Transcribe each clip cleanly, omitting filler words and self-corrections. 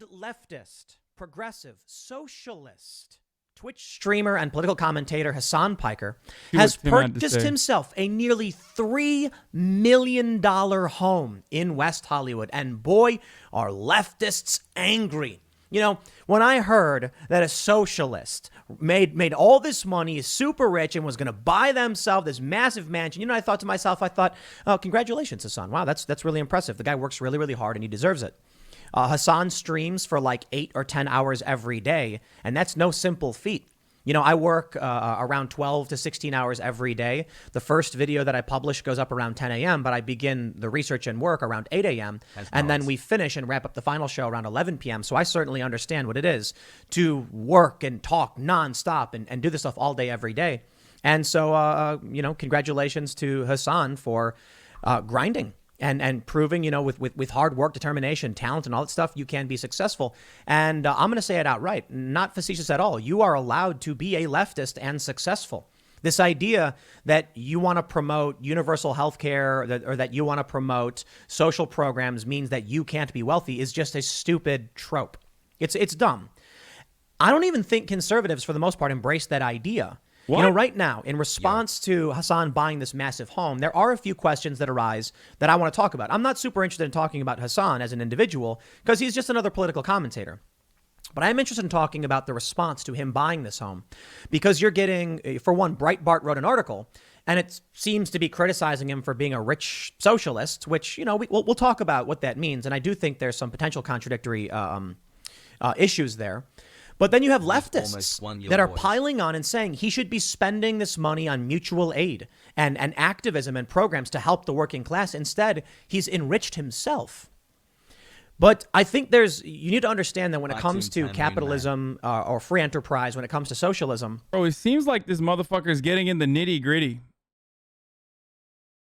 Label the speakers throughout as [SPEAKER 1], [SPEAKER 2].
[SPEAKER 1] Leftist, progressive, socialist Twitch streamer and political commentator Hasan has purchased himself a nearly $3 million home in West Hollywood. And boy, are leftists angry. You know, when I heard that a socialist made all this money, is super rich, and was going to buy themselves this massive mansion, you know, I thought to myself, oh, congratulations, Hasan. Wow, that's really impressive. The guy works really, really hard and he deserves it. Hasan streams for like 8 or 10 hours every day, and that's no simple feat. You know, I work around 12 to 16 hours every day. The first video that I publish goes up around 10 a.m., but I begin the research and work around 8 a.m., and then we finish and wrap up the final show around 11 p.m. So I certainly understand what it is to work and talk nonstop and do this stuff all day, every day. And so, you know, congratulations to Hasan for grinding. And proving, you know, with hard work, determination, talent, and all that stuff, you can be successful. And I'm going to say it outright, not facetious at all. You are allowed to be a leftist and successful. This idea that you want to promote universal health care or that you want to promote social programs means that you can't be wealthy is just a stupid trope. It's dumb. I don't even think conservatives, for the most part, embrace that idea. What? You know, right now, in response to Hasan buying this massive home, there are a few questions that arise that I want to talk about. I'm not super interested in talking about Hasan as an individual because he's just another political commentator. But I'm interested in talking about the response to him buying this home because you're getting, for one, Breitbart wrote an article and it seems to be criticizing him for being a rich socialist, which, you know, we'll talk about what that means. And I do think there's some potential contradictory issues there. But then you have leftists that are piling on and saying he should be spending this money on mutual aid and activism and programs to help the working class. Instead, he's enriched himself. But I think you need to understand that when it comes to capitalism or free enterprise, when it comes to socialism.
[SPEAKER 2] Bro, it seems like this motherfucker is getting in the nitty gritty,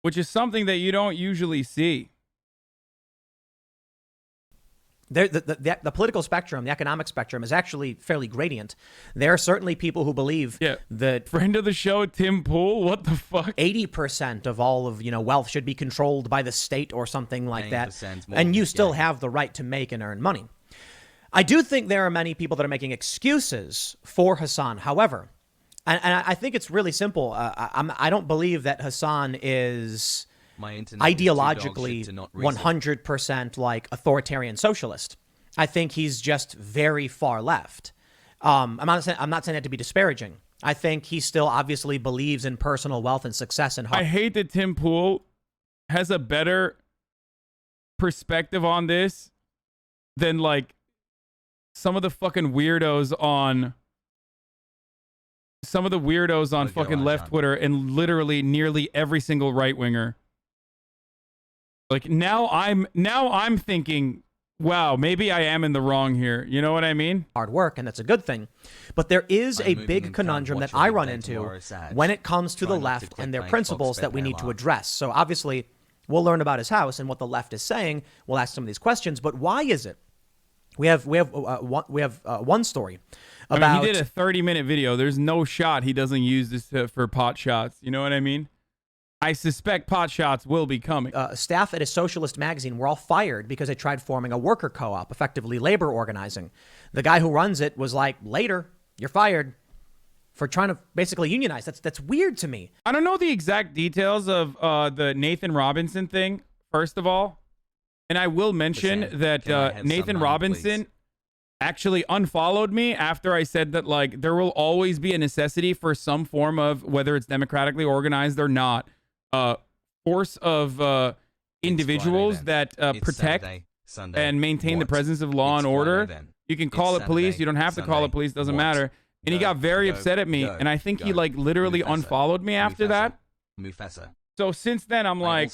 [SPEAKER 2] which is something that you don't usually see.
[SPEAKER 1] The political spectrum, the economic spectrum is actually fairly gradient. There are certainly people who believe that
[SPEAKER 2] friend of the show, Tim Pool, what the fuck?
[SPEAKER 1] 80% of all of, you know, wealth should be controlled by the state or something like that. And you still have the right to make and earn money. I do think there are many people that are making excuses for Hasan. However, and I think it's really simple. I don't believe that Hasan is ideologically 100% like authoritarian socialist. I think he's just very far left. I'm not saying that to be disparaging. I think he still obviously believes in personal wealth and success and
[SPEAKER 2] I hate that Tim Pool has a better perspective on this than like some of the fucking weirdos on fucking left Twitter and literally nearly every single right winger. Like now I'm thinking, wow, maybe I am in the wrong here. You know what I mean?
[SPEAKER 1] Hard work, and that's a good thing. But there is a big conundrum that I run into when it comes to the left and their principles that we need to address. So obviously, we'll learn about his house and what the left is saying. We'll ask some of these questions. But why is it? We have one story about.
[SPEAKER 2] I mean, he did a 30-minute video. There's no shot he doesn't use this for pot shots. You know what I mean? I suspect pot shots will be coming.
[SPEAKER 1] Staff at a socialist magazine were all fired because they tried forming a worker co-op, effectively labor organizing. The guy who runs it was like, later, you're fired for trying to basically unionize. That's weird to me.
[SPEAKER 2] I don't know the exact details of the Nathan Robinson thing, first of all. And I will mention that Nathan Robinson actually unfollowed me after I said that, like, there will always be a necessity for some form of, whether it's democratically organized or not, force of individuals that protect and maintain the presence of law and order. You can call it police. You don't have to call it police. Doesn't matter. And he got very upset at me. And I think he like literally unfollowed me after that. So since then, I'm like,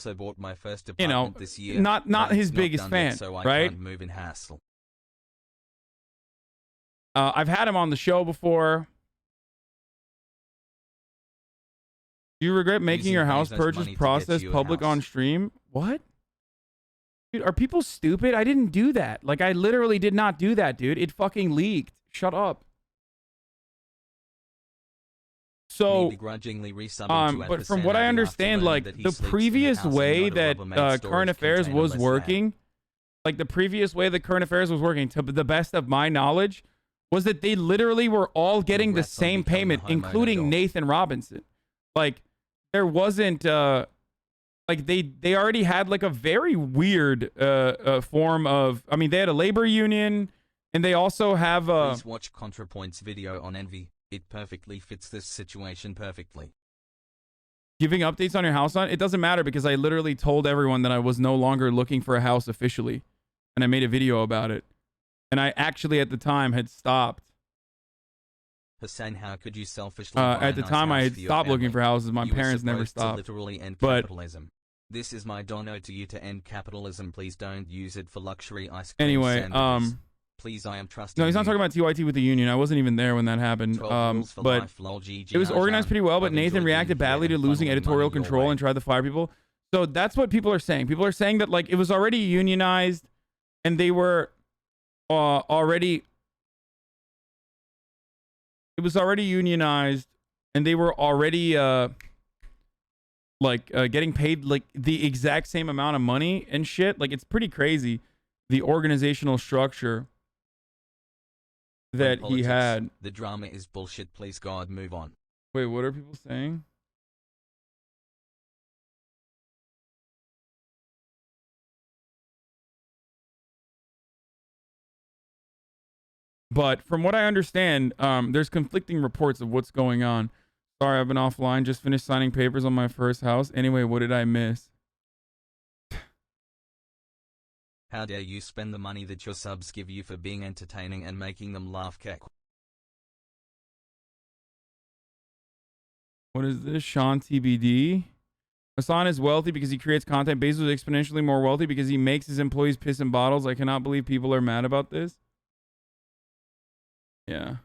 [SPEAKER 2] you know, not his biggest fan, right? I've had him on the show before. Do you regret making your house purchase process public on stream? What? Dude, are people stupid? I didn't do that. Like, I literally did not do that, dude. It fucking leaked. Shut up. So, but from what I understand, like, the previous way that Current Affairs was working like the previous way the current affairs was working, to the best of my knowledge, was that they literally were all getting the same payment, including Nathan Robinson. Like, there wasn't, like, they already had, like, a very weird form of, I mean, they had a labor union, and they also have
[SPEAKER 3] Please watch ContraPoint's video on envy. It perfectly fits this situation perfectly.
[SPEAKER 2] Giving updates on your house on it doesn't matter, because I literally told everyone that I was no longer looking for a house officially, and I made a video about it. And I actually at the time had stopped.
[SPEAKER 3] Hasan, how could you selfishly
[SPEAKER 2] at the time I had stopped looking for houses. My parents never stopped.
[SPEAKER 3] Literally end capitalism. This is my dono to you to end capitalism. Please don't use it for luxury ice cream sandwiches. Please, I am trusting.
[SPEAKER 2] No, he's not talking about TYT with the union. I wasn't even there when that happened. But it was organized pretty well. But Nathan reacted badly to losing editorial control and tried to fire people. So that's what people are saying. People are saying that, like, it was already unionized, and they were already. It was already unionized, and they were already getting paid like the exact same amount of money and shit. Like, it's pretty crazy, the organizational structure that he had.
[SPEAKER 3] The drama is bullshit. Please, God, move on.
[SPEAKER 2] Wait, what are people saying? But from what I understand, there's conflicting reports of what's going on. Sorry, I've been offline. Just finished signing papers on my first house. Anyway, what did I miss?
[SPEAKER 3] How dare you spend the money that your subs give you for being entertaining and making them laugh, Kek?
[SPEAKER 2] What is this? Sean TBD. Hasan is wealthy because he creates content. Bezos is exponentially more wealthy because he makes his employees piss in bottles. I cannot believe people are mad about this. Yeah.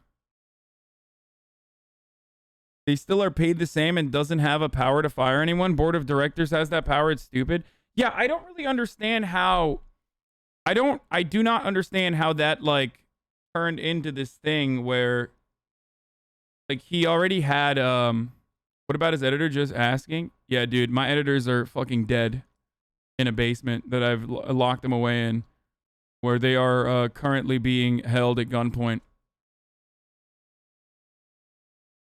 [SPEAKER 2] They still are paid the same and doesn't have a power to fire anyone. Board of directors has that power. It's stupid. Yeah, I don't really understand how... I do not understand how that, like, turned into this thing where, like, he already had, what about his editor just asking? Yeah, dude, my editors are fucking dead in a basement that I've locked them away in, where they are currently being held at gunpoint.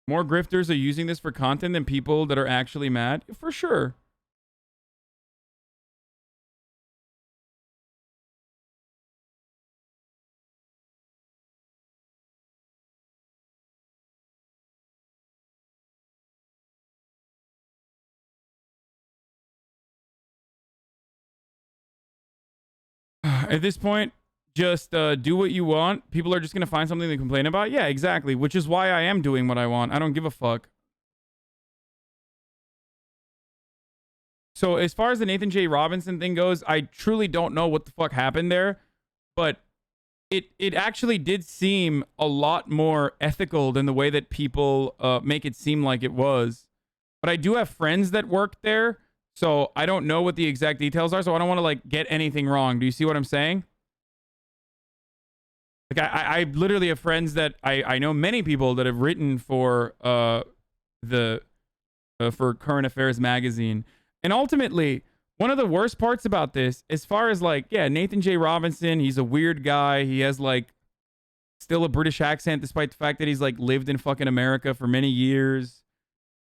[SPEAKER 2] More grifters are using this for content than people that are actually mad? For sure. At this point, just do what you want. People are just going to find something to complain about. Yeah, exactly. Which is why I am doing what I want. I don't give a fuck. So as far as the Nathan J. Robinson thing goes, I truly don't know what the fuck happened there. But it actually did seem a lot more ethical than the way that people make it seem like it was. But I do have friends that work there. So I don't know what the exact details are, so I don't want to, like, get anything wrong. Do you see what I'm saying? Like, I literally have friends that I know many people that have written for for Current Affairs magazine. And ultimately, one of the worst parts about this, as far as, like, yeah, Nathan J. Robinson, he's a weird guy. He has, like, still a British accent despite the fact that he's, like, lived in fucking America for many years.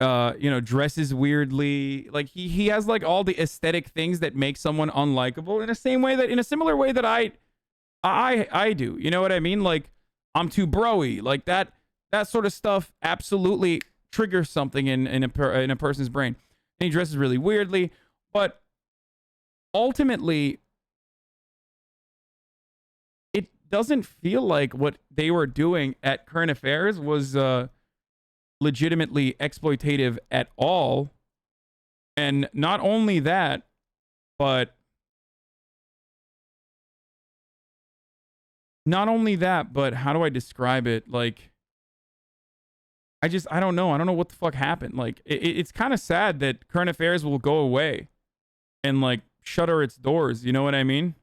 [SPEAKER 2] You know, dresses weirdly. Like, he has, like, all the aesthetic things that make someone unlikable in a similar way that I do. You know what I mean? Like, I'm too bro-y. Like, that sort of stuff absolutely triggers something in a person's brain. And he dresses really weirdly, but ultimately it doesn't feel like what they were doing at Current Affairs was legitimately exploitative at all. And not only that, but how do I describe it? Like, I don't know. I don't know what the fuck happened. Like, it's kind of sad that Current Affairs will go away and, like, shutter its doors. You know what I mean?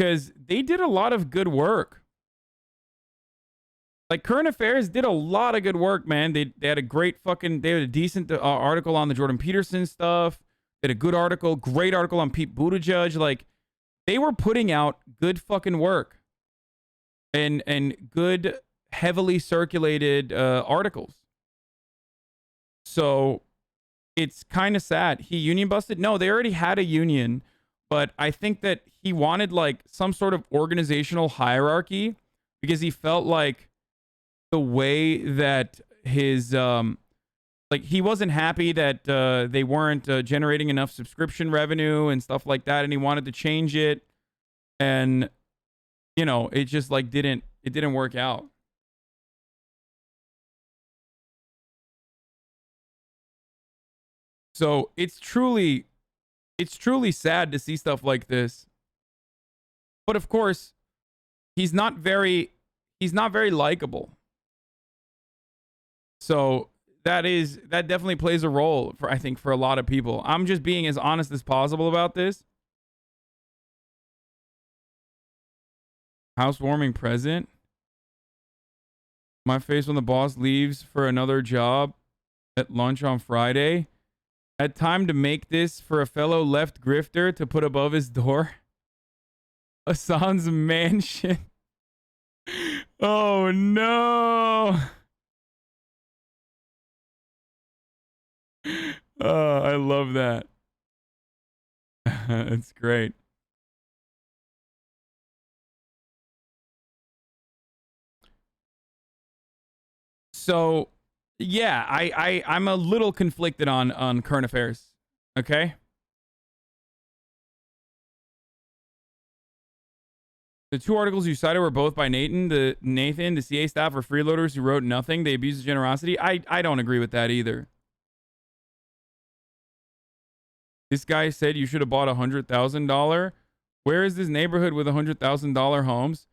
[SPEAKER 2] because they did a lot of good work. Like, Current Affairs did a lot of good work, man. They had a great they had a decent article on the Jordan Peterson stuff. They had a good article, great article on Pete Buttigieg. Like, they were putting out good fucking work and good, heavily circulated articles. So it's kind of sad. He union busted? No, they already had a union, but I think that he wanted like some sort of organizational hierarchy because he felt like the way that his like he wasn't happy that they weren't generating enough subscription revenue and stuff like that, and he wanted to change it, and you know, it just like didn't work out. So it's truly sad to see stuff like this. But of course, he's not very likable. So that definitely plays a role I think for a lot of people. I'm just being as honest as possible about this. Housewarming present. My face when the boss leaves for another job at lunch on Friday. Had time to make this for a fellow left grifter to put above his door. Hasan's mansion. Oh no. Oh, I love that. It's great. So, yeah, I'm a little conflicted on Current Affairs. Okay? The two articles you cited were both by Nathan, the CA staff, are freeloaders who wrote nothing. They abused generosity. I don't agree with that either. This guy said you should have bought $100,000. Where is this neighborhood with $100,000 homes?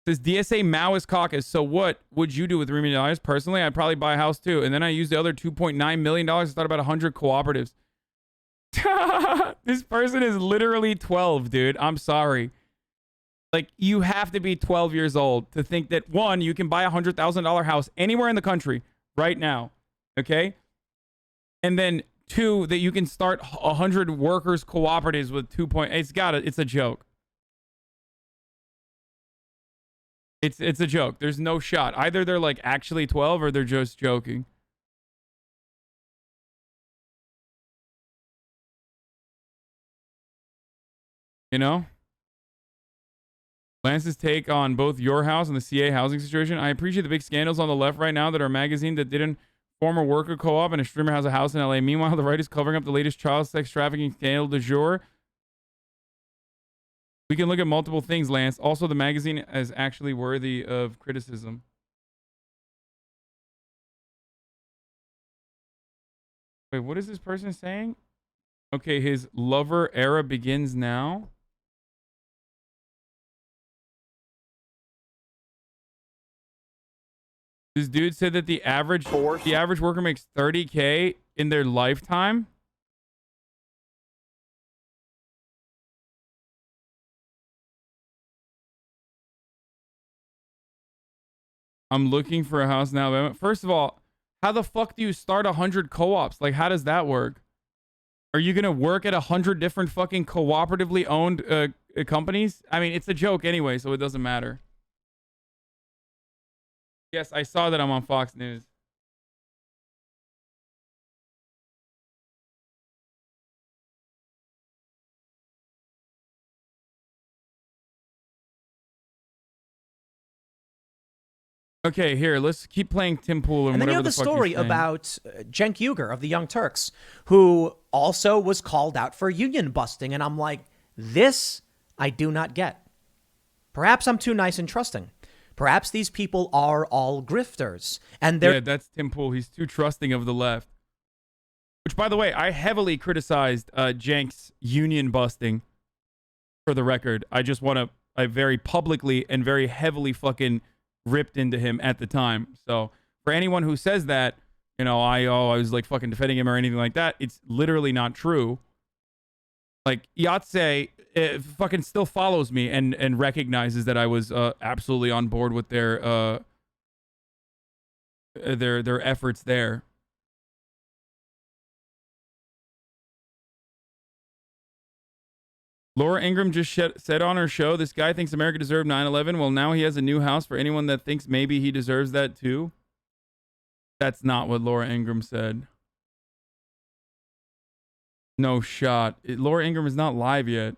[SPEAKER 2] Says DSA Maoist Caucus. So what would you do with $3 million? Personally, I'd probably buy a house too. And then I use the other $2.9 million to start about 100 cooperatives. This person is literally 12, dude. I'm sorry. Like, you have to be 12 years old to think that, one, you can buy a $100,000 house anywhere in the country right now. Okay? And then, two, that you can start 100 workers cooperatives with 2. It's a joke. It's a joke. There's no shot. Either they're like actually 12 or they're just joking. You know? Lance's take on both your house and the CA housing situation. I appreciate the big scandals on the left right now that are a magazine that didn't form a worker co-op and a streamer has a house in LA. Meanwhile, the right is covering up the latest child sex trafficking scandal du jour. We can look at multiple things, Lance. Also, the magazine is actually worthy of criticism. Wait, what is this person saying? Okay, his lover era begins now. This dude said that the average worker makes $30K in their lifetime. I'm looking for a house now. First of all, how the fuck do you start 100 co-ops? Like, how does that work? Are you going to work at 100 different fucking cooperatively owned companies? I mean, it's a joke anyway, so it doesn't matter. Yes, I saw that I'm on Fox News. Okay, here, let's keep playing Tim Pool and whatever the fuck. And then you have the story
[SPEAKER 1] about Cenk Uygur of the Young Turks, who also was called out for union busting. And I'm like, this I do not get. Perhaps I'm too nice and trusting. Perhaps these people are all grifters. And they're...
[SPEAKER 2] Yeah, that's Tim Pool. He's too trusting of the left. Which, by the way, I heavily criticized Cenk's union busting, for the record. I just want to... I very publicly and very heavily fucking... ripped into him at the time. So for anyone who says that, you know, I was like fucking defending him or anything like that, it's literally not true. Like Yahtzee fucking still follows me and recognizes that I was absolutely on board with their efforts there. Laura Ingraham just said on her show, this guy thinks America deserved 9/11. Well, now he has a new house for anyone that thinks maybe he deserves that too. That's not what Laura Ingraham said. No shot. Laura Ingraham is not live yet.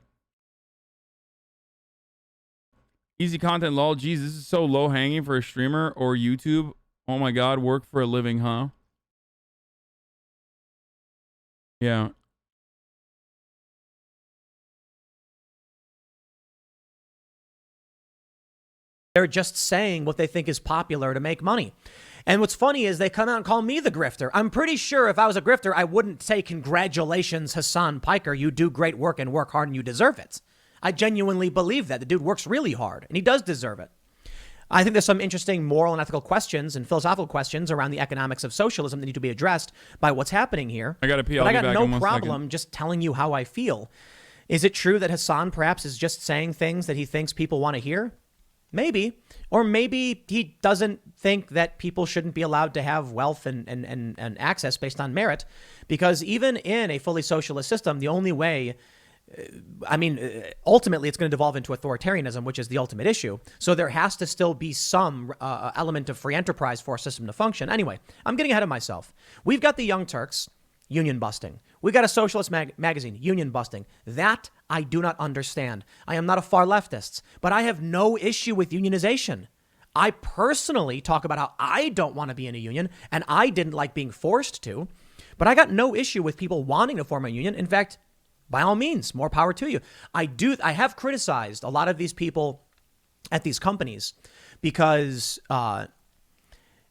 [SPEAKER 2] Easy content, lol. Geez, this is so low hanging for a streamer or YouTube. Oh my God, work for a living, huh? Yeah.
[SPEAKER 1] They're just saying what they think is popular to make money. And what's funny is they come out and call me the grifter. I'm pretty sure if I was a grifter, I wouldn't say, congratulations, Hasan Piker. You do great work and work hard and you deserve it. I genuinely believe that. The dude works really hard and he does deserve it. I think there's some interesting moral and ethical questions and philosophical questions around the economics of socialism that need to be addressed by what's happening here.
[SPEAKER 2] I got to pee.
[SPEAKER 1] But I got no problem just telling you how I feel. Is it true that Hasan perhaps is just saying things that he thinks people want to hear? Maybe. Or maybe he doesn't think that people shouldn't be allowed to have wealth and access based on merit, because even in a fully socialist system, the only way, ultimately it's going to devolve into authoritarianism, which is the ultimate issue. So there has to still be some element of free enterprise for a system to function. Anyway, I'm getting ahead of myself. We've got the Young Turks, union busting. We got a socialist magazine, union busting. That I do not understand. I am not a far leftist, but I have no issue with unionization. I personally talk about how I don't want to be in a union and I didn't like being forced to, but I got no issue with people wanting to form a union. In fact, by all means, more power to you. I have criticized a lot of these people at these companies because,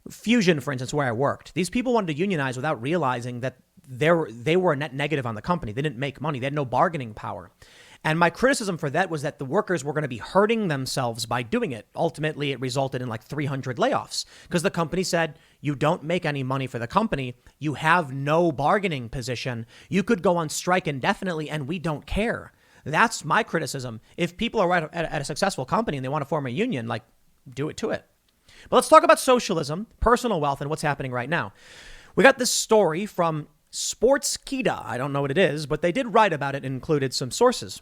[SPEAKER 1] Fusion, for instance, where I worked, these people wanted to unionize without realizing that they were a net negative on the company. They didn't make money. They had no bargaining power. And my criticism for that was that the workers were going to be hurting themselves by doing it. Ultimately, it resulted in like 300 layoffs because the company said, you don't make any money for the company. You have no bargaining position. You could go on strike indefinitely and we don't care. That's my criticism. If people are at a successful company and they want to form a union, like, do it to it. But let's talk about socialism, personal wealth, and what's happening right now. We got this story from Sportskita. I don't know what it is, but they did write about it and included some sources.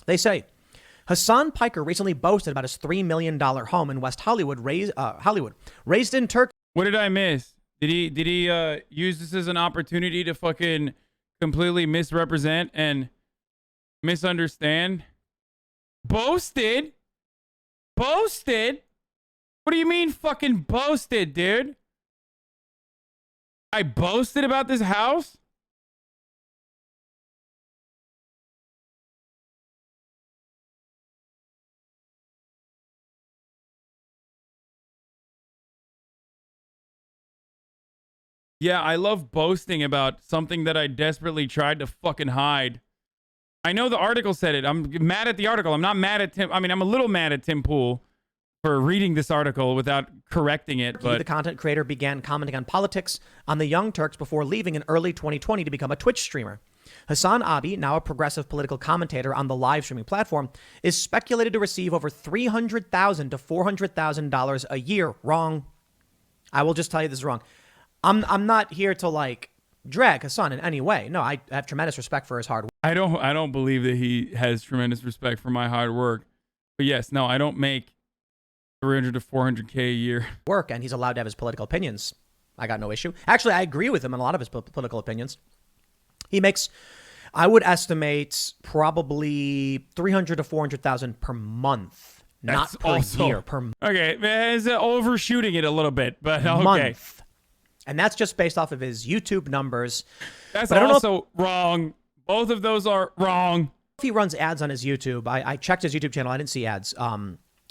[SPEAKER 1] They say, Hasan Piker recently boasted about his $3 million home in West Hollywood, raised in Turkey.
[SPEAKER 2] What did I miss? Did he use this as an opportunity to fucking completely misrepresent and misunderstand? Boasted? What do you mean fucking boasted, dude? I boasted about this house? Yeah, I love boasting about something that I desperately tried to fucking hide. I know the article said it. I'm mad at the article. I'm not mad at Tim. I mean, I'm a little mad at Tim Pool for reading this article without correcting it. But
[SPEAKER 1] the content creator began commenting on politics on the Young Turks before leaving in early 2020 to become a Twitch streamer. Hasanabi, now a progressive political commentator on the live streaming platform, is speculated to receive over $300,000 to $400,000 a year. Wrong. I will just tell you this is wrong. I'm not here to like drag Hasan in any way. No, I have tremendous respect for his hard work.
[SPEAKER 2] I don't believe that he has tremendous respect for my hard work. But yes, no, I don't make 300 to 400K a year.
[SPEAKER 1] And he's allowed to have his political opinions. I got no issue. Actually, I agree with him on a lot of his political opinions. He makes, I would estimate, probably 300 to 400,000 per month, not per year. Per month.
[SPEAKER 2] Okay, it's overshooting it a little bit, but okay.
[SPEAKER 1] Month. And that's just based off of his YouTube numbers.
[SPEAKER 2] That's also wrong. Both of those are wrong.
[SPEAKER 1] If he runs ads on his YouTube, I checked his YouTube channel. I didn't see ads.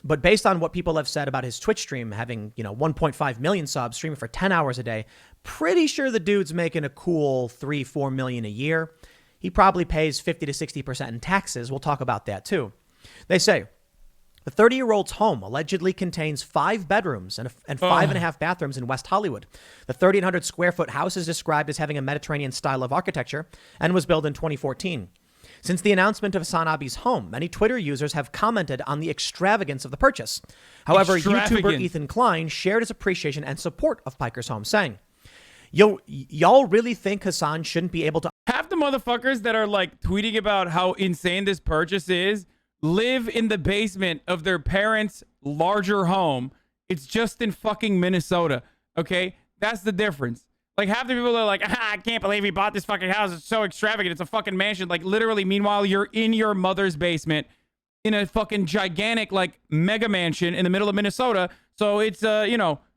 [SPEAKER 1] But based on what people have said about his Twitch stream, having, 1.5 million subs, streaming for 10 hours a day, pretty sure the dude's making a cool 3-4 million a year. He probably pays 50 to 60% in taxes. We'll talk about that too. They say the 30-year-old's home allegedly contains 5 bedrooms and 5.5 bathrooms in West Hollywood. The 3,800 square foot house is described as having a Mediterranean style of architecture and was built in 2014. Since the announcement of Hasanabi's home, many Twitter users have commented on the extravagance of the purchase. However, YouTuber Ethan Klein shared his appreciation and support of Piker's home, saying, y'all really think Hasan shouldn't be able to...
[SPEAKER 2] Half the motherfuckers that are like tweeting about how insane this purchase is live in the basement of their parents' larger home. It's just in fucking Minnesota. Okay? That's the difference. Like, half the people are like, I can't believe he bought this fucking house. It's so extravagant. It's a fucking mansion. Like, literally, meanwhile, you're in your mother's basement in a fucking gigantic, like, mega mansion in the middle of Minnesota. So it's,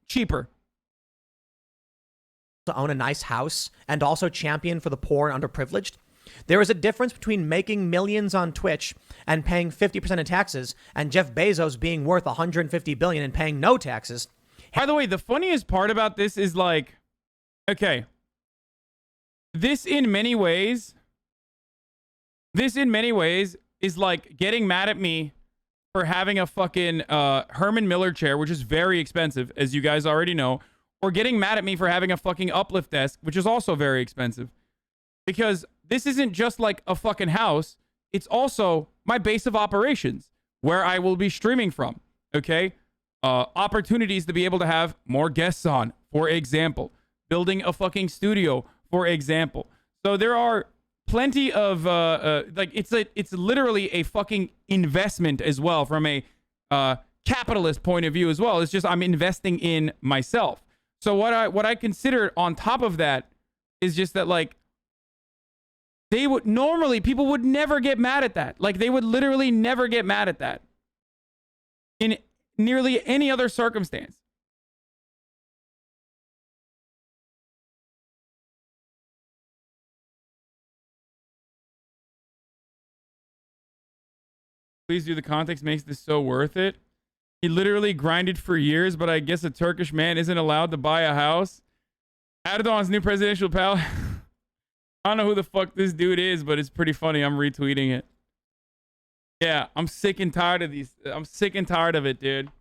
[SPEAKER 2] cheaper.
[SPEAKER 1] To own a nice house and also champion for the poor and underprivileged. There is a difference between making millions on Twitch and paying 50% in taxes and Jeff Bezos being worth $150 billion and paying no taxes.
[SPEAKER 2] By the way, the funniest part about this is like, okay, this in many ways is like getting mad at me for having a fucking Herman Miller chair, which is very expensive, as you guys already know, or getting mad at me for having a fucking uplift desk, which is also very expensive. Because this isn't just like a fucking house, it's also my base of operations, where I will be streaming from, okay? Opportunities to be able to have more guests on, for example. Building a fucking studio, for example. So there are plenty of it's literally a fucking investment as well from a capitalist point of view as well. It's just I'm investing in myself. So what I consider on top of that is just that, like, people would never get mad at that. Like, they would literally never get mad at that in nearly any other circumstance. Please do. The context makes this so worth it. He literally grinded for years, but I guess a Turkish man isn't allowed to buy a house. Erdogan's new presidential pal. I don't know who the fuck this dude is, but it's pretty funny. I'm retweeting it. Yeah, I'm sick and tired of these. I'm sick and tired of it, dude.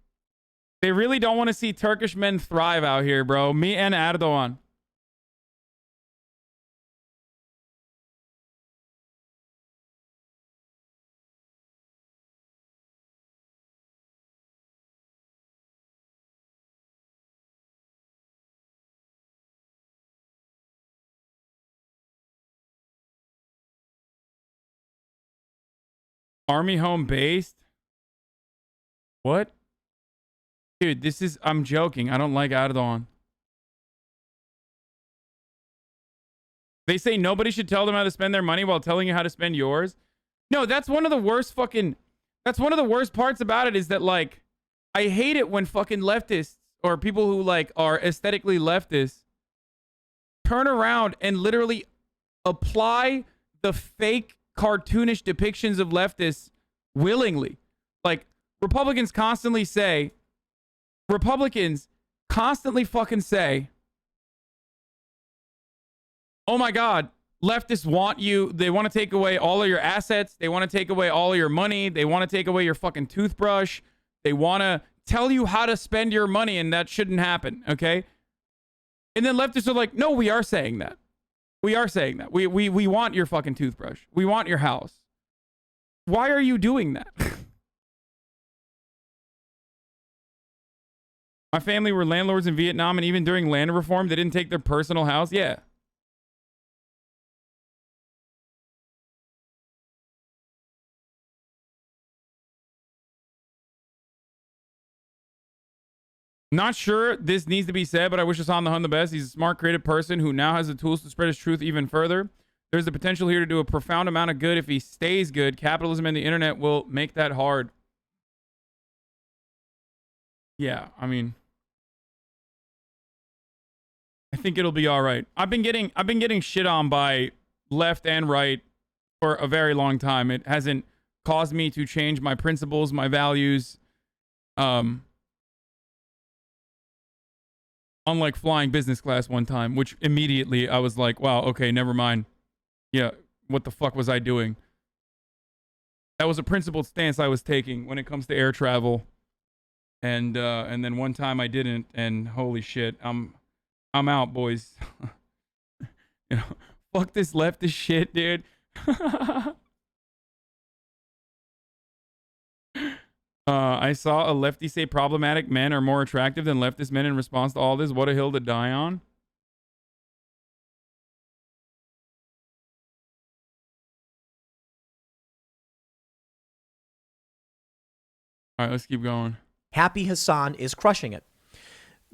[SPEAKER 2] They really don't want to see Turkish men thrive out here, bro. Me and Erdogan. Army home based? What? Dude, I'm joking. I don't like Erdogan. They say nobody should tell them how to spend their money while telling you how to spend yours. No, that's one of the worst parts about it is that, like, I hate it when fucking leftists or people who, like, are aesthetically leftist turn around and literally apply the fake cartoonish depictions of leftists willingly. Like, Republicans constantly fucking say, oh my God, leftists want you. They want to take away all of your assets. They want to take away all of your money. They want to take away your fucking toothbrush. They want to tell you how to spend your money, and that shouldn't happen, okay? And then leftists are like, no, we are saying that. We are saying that. We want your fucking toothbrush. We want your house. Why are you doing that? My family were landlords in Vietnam, and even during land reform, they didn't take their personal house. Yeah. Not sure this needs to be said, but I wish Hasan the Hun the best. He's a smart, creative person who now has the tools to spread his truth even further. There's the potential here to do a profound amount of good if he stays good. Capitalism and the internet will make that hard. Yeah, I mean, I think it'll be all right. I've been getting shit on by left and right for a very long time. It hasn't caused me to change my principles, my values. Unlike flying business class one time, which immediately I was like, wow, okay, never mind. Yeah, what the fuck was I doing? That was a principled stance I was taking when it comes to air travel. And then one time I didn't, and holy shit, I'm out, boys. You know, fuck this leftist shit, dude. I saw a lefty say problematic men are more attractive than leftist men in response to all this. What a hill to die on. All right, let's keep going.
[SPEAKER 1] Happy Hasan is crushing it.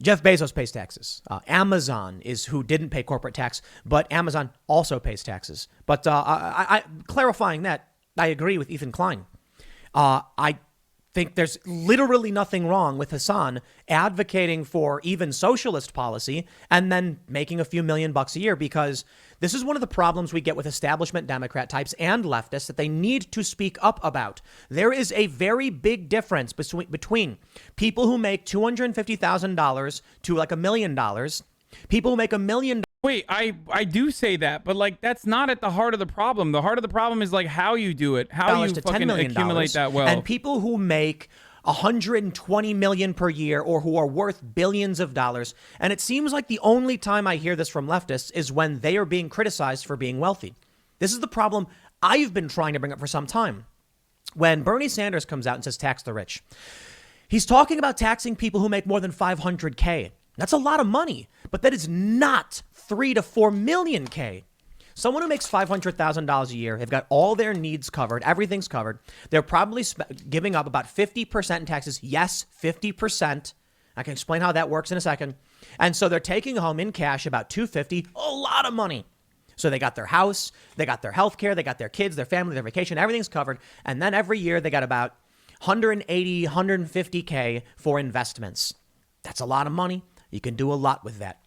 [SPEAKER 1] Jeff Bezos pays taxes. Amazon is who didn't pay corporate tax, but Amazon also pays taxes. But I clarifying that, I agree with Ethan Klein. I think there's literally nothing wrong with Hasan advocating for even socialist policy and then making a few $1,000,000 a year, because this is one of the problems we get with establishment Democrat types and leftists that they need to speak up about. There is a very big difference between people who make $250,000 to like $1 million, people who make $1 million.
[SPEAKER 2] Wait, I do say that, but like that's not at the heart of the problem. The heart of the problem is like how you do it, how you fucking accumulate that wealth.
[SPEAKER 1] And people who make $120 million per year or who are worth billions of dollars. And it seems like the only time I hear this from leftists is when they are being criticized for being wealthy. This is the problem I've been trying to bring up for some time. When Bernie Sanders comes out and says tax the rich, he's talking about taxing people who make more than $500K. That's a lot of money, but that is not $3 to $4 million K. Someone who makes $500,000 a year, they've got all their needs covered, everything's covered. They're probably giving up about 50% in taxes. Yes, 50%. I can explain how that works in a second. And so they're taking home in cash about $250, a lot of money. So they got their house, they got their health care, they got their kids, their family, their vacation, everything's covered. And then every year they got about 180, 150K for investments. That's a lot of money. You can do a lot with that.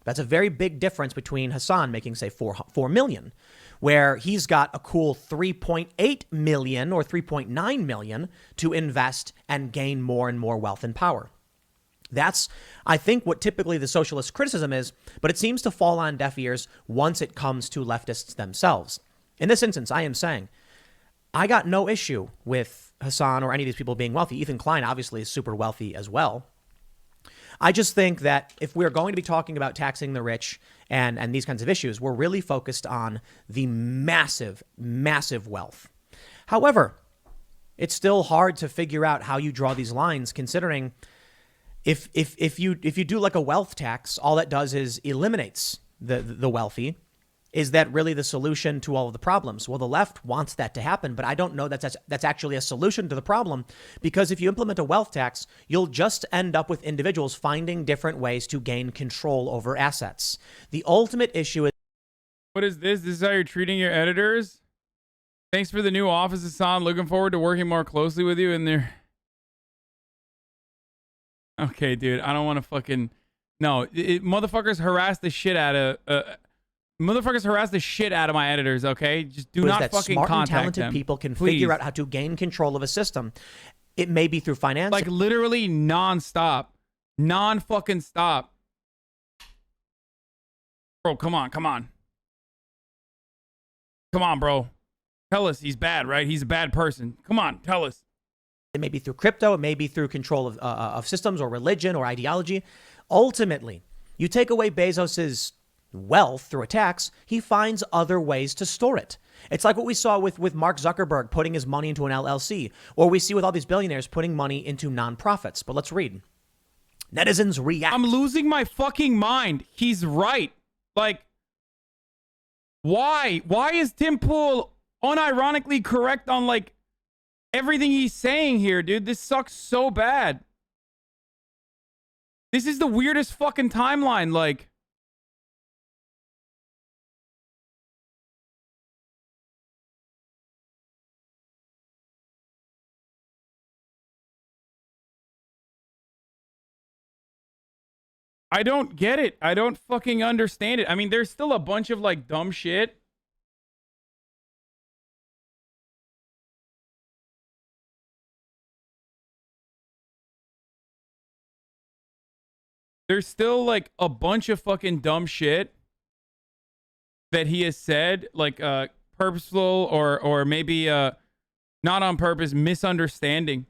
[SPEAKER 1] That's a very big difference between Hasan making, say, $4 million, where he's got a cool $3.8 million or $3.9 million to invest and gain more and more wealth and power. That's, I think, what typically the socialist criticism is, but it seems to fall on deaf ears once it comes to leftists themselves. In this instance, I am saying I got no issue with Hasan or any of these people being wealthy. Ethan Klein obviously is super wealthy as well. I just think that if we're going to be talking about taxing the rich and these kinds of issues, we're really focused on the massive, massive wealth. However, it's still hard to figure out how you draw these lines, considering if you do like a wealth tax, all that does is eliminates the wealthy. Is that really the solution to all of the problems? Well, the left wants that to happen, but I don't know that's actually a solution to the problem, because if you implement a wealth tax, you'll just end up with individuals finding different ways to gain control over assets. The ultimate issue is...
[SPEAKER 2] What is this? This is how you're treating your editors? Thanks for the new office, Hasan. Looking forward to working more closely with you in there. Okay, dude, I don't want to fucking... No, motherfuckers harass the shit out of... Motherfuckers harass the shit out of my editors, okay? Just do not fucking
[SPEAKER 1] smart
[SPEAKER 2] contact
[SPEAKER 1] and talented
[SPEAKER 2] them.
[SPEAKER 1] People can
[SPEAKER 2] Please.
[SPEAKER 1] figure out how to gain control of a system. It may be through finance.
[SPEAKER 2] Like literally non-stop. Non-fucking stop. Bro, come on. Come on, bro. Tell us he's bad, right? He's a bad person. Come on, tell us.
[SPEAKER 1] It may be through crypto. It may be through control of systems or religion or ideology. Ultimately, you take away Bezos's wealth through a tax, he finds other ways to store it. It's like what we saw with Mark Zuckerberg putting his money into an LLC, or we see with all these billionaires putting money into nonprofits. But let's read. Netizens react.
[SPEAKER 2] I'm losing my fucking mind. He's right. Like, why? Why is Tim Pool unironically correct on like everything he's saying here, dude? This sucks so bad. This is the weirdest fucking timeline, like. I don't get it. I don't fucking understand it. I mean, there's still a bunch of like dumb shit. There's still like a bunch of fucking dumb shit that he has said, like purposeful or maybe not on purpose, misunderstanding.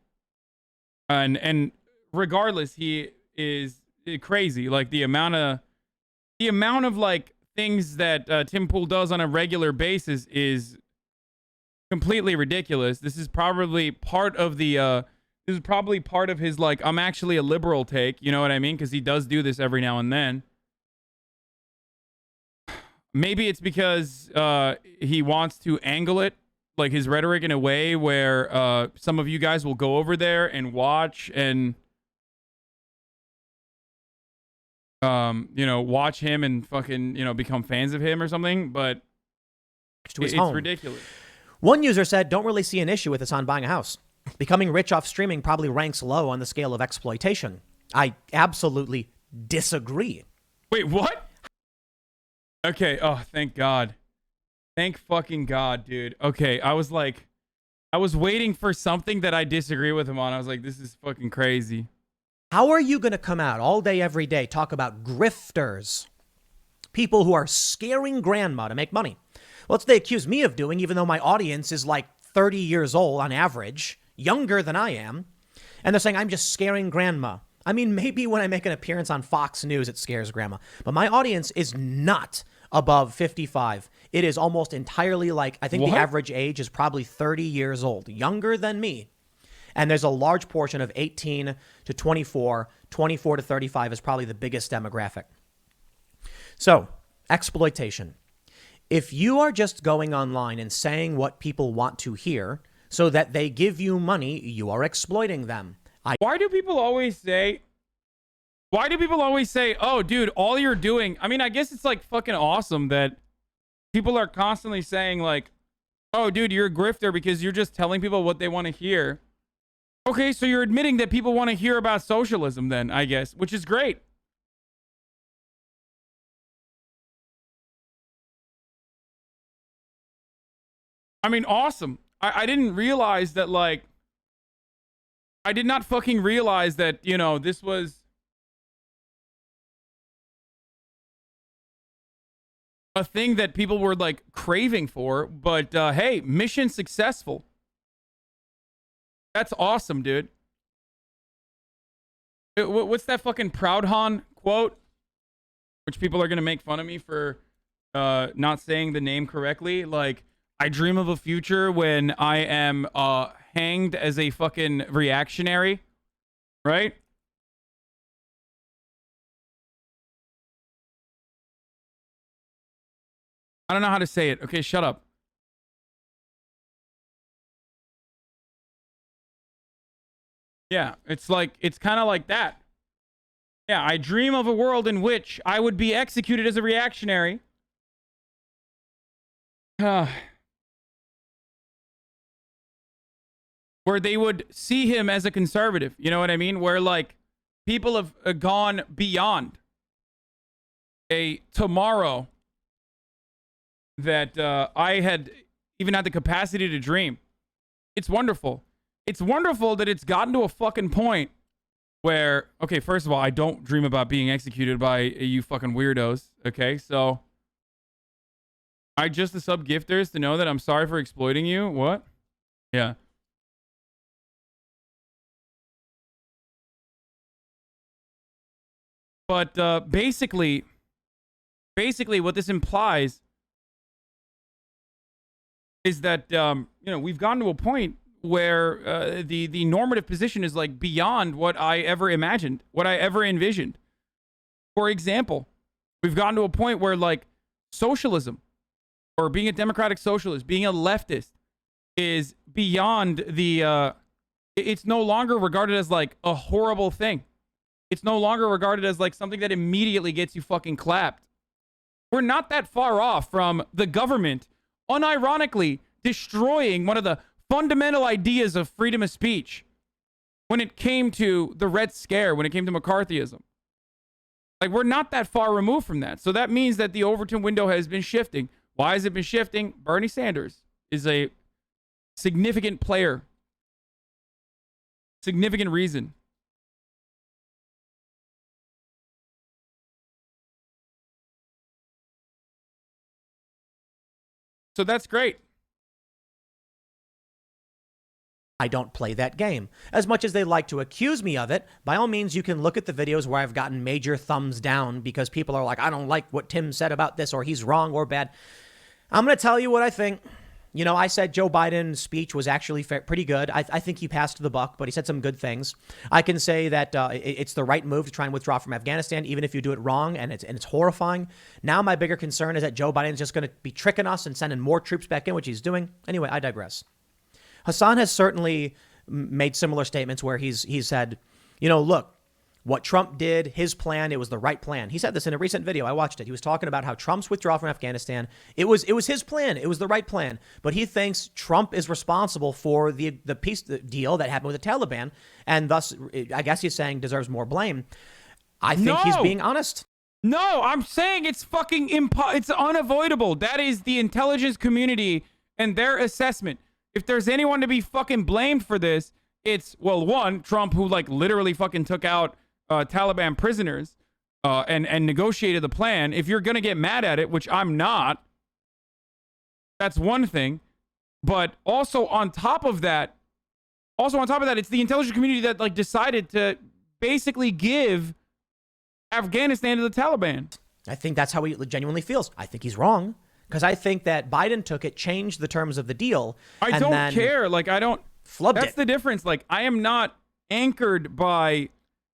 [SPEAKER 2] And regardless, he is crazy. Like the amount of like things that Tim Pool does on a regular basis is completely ridiculous. This is probably part of the this is probably part of his, like, I'm actually a liberal take. You know what I mean? Because he does do this every now and then. Maybe it's because he wants to angle it, like his rhetoric, in a way where some of you guys will go over there and watch and, you know, watch him and fucking, you know, become fans of him or something. But it's ridiculous.
[SPEAKER 1] One user said, don't really see an issue with Hasan buying a house. Becoming rich off streaming probably ranks low on the scale of exploitation. I absolutely disagree.
[SPEAKER 2] Wait, what? Okay. Oh, thank God. Thank fucking God, dude. Okay. I was waiting for something that I disagree with him on. I was like, this is fucking crazy.
[SPEAKER 1] How are you going to come out all day, every day, talk about grifters? People who are scaring grandma to make money. Well, that's what they accuse me of doing, even though my audience is like 30 years old on average, younger than I am. And they're saying I'm just scaring grandma. I mean, maybe when I make an appearance on Fox News, it scares grandma. But my audience is not above 55. It is almost entirely like, I think the average age is probably 30 years old, younger than me. And there's a large portion of 18 to 24, 24 to 35 is probably the biggest demographic. So, exploitation. If you are just going online and saying what people want to hear so that they give you money, you are exploiting them.
[SPEAKER 2] Why do people always say, oh, dude, all you're doing, I mean, I guess it's like fucking awesome that people are constantly saying like, oh, dude, you're a grifter because you're just telling people what they want to hear. Okay, so you're admitting that people want to hear about socialism then, I guess, which is great. I mean, awesome. I didn't realize that, like, I did not fucking realize that, you know, this was a thing that people were, like, craving for. But, hey, mission successful. That's awesome, dude. What's that fucking Proudhon quote? Which people are going to make fun of me for not saying the name correctly. Like, I dream of a future when I am hanged as a fucking reactionary, right? I don't know how to say it. Okay, shut up. Yeah, it's kind of like that. Yeah, I dream of a world in which I would be executed as a reactionary. Where they would see him as a conservative. You know what I mean? Where, like, people have gone beyond a tomorrow that I had even had the capacity to dream. It's wonderful. It's wonderful that it's gotten to a fucking point where, okay, first of all, I don't dream about being executed by you fucking weirdos. Okay, so I just the sub gifters to know that I'm sorry for exploiting you. What? Yeah. But basically what this implies is that, you know, we've gotten to a point where the normative position is like beyond what I ever imagined, what I ever envisioned. For example, we've gotten to a point where, like, socialism or being a democratic socialist, being a leftist is beyond the, it's no longer regarded as like a horrible thing. It's no longer regarded as like something that immediately gets you fucking clapped. We're not that far off from the government unironically destroying one of the fundamental ideas of freedom of speech when it came to the Red Scare, when it came to McCarthyism. Like, we're not that far removed from that. So that means that the Overton window has been shifting. Why has it been shifting? Bernie Sanders is a significant player. Significant reason. So that's great.
[SPEAKER 1] I don't play that game. As much as they like to accuse me of it, by all means, you can look at the videos where I've gotten major thumbs down because people are like, I don't like what Tim said about this, or he's wrong or bad. I'm going to tell you what I think. You know, I said Joe Biden's speech was actually pretty good. I think he passed the buck, but he said some good things. I can say that it's the right move to try and withdraw from Afghanistan, even if you do it wrong, and it's horrifying. Now my bigger concern is that Joe Biden's just going to be tricking us and sending more troops back in, which he's doing. Anyway, I digress. Hasan has certainly made similar statements where he's said, you know, look, what Trump did, his plan, it was the right plan. He said this in a recent video. I watched it. He was talking about how Trump's withdrawal from Afghanistan, it was his plan. It was the right plan. But he thinks Trump is responsible for the peace deal that happened with the Taliban, and thus, I guess he's saying deserves more blame. I think he's being honest.
[SPEAKER 2] No, I'm saying it's fucking it's unavoidable. That is the intelligence community and their assessment. If there's anyone to be fucking blamed for this, it's, well, one, Trump, who like literally fucking took out Taliban prisoners and negotiated the plan. If you're going to get mad at it, which I'm not, that's one thing. But also on top of that, it's the intelligence community that like decided to basically give Afghanistan to the Taliban.
[SPEAKER 1] I think that's how he genuinely feels. I think he's wrong, because I think that Biden took it, changed the terms of the deal.
[SPEAKER 2] I don't care. Like, I don't. That's the difference. Like, I am not anchored by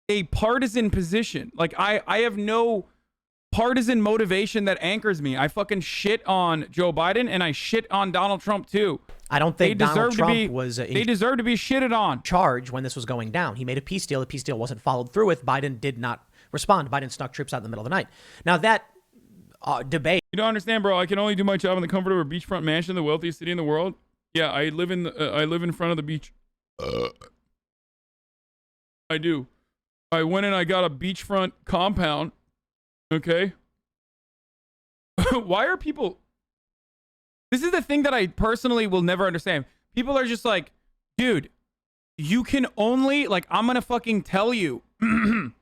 [SPEAKER 2] a partisan position. Like, I have no partisan motivation that anchors me. I fucking shit on Joe Biden and I shit on Donald Trump too.
[SPEAKER 1] I don't think Donald Trump was
[SPEAKER 2] they deserve to be shitted on.
[SPEAKER 1] Charge when this was going down. He made a peace deal. The peace deal wasn't followed through with. Biden did not respond. Biden snuck troops out in the middle of the night. Now that debate.
[SPEAKER 2] You don't understand, bro. I can only do my job in the comfort of a beachfront mansion, the wealthiest city in the world. Yeah, I live in front of the beach. I do. I went and I got a beachfront compound. Okay. Why are people? This is the thing that I personally will never understand. People are just like, dude, you can only, like, I'm gonna fucking tell you. I'm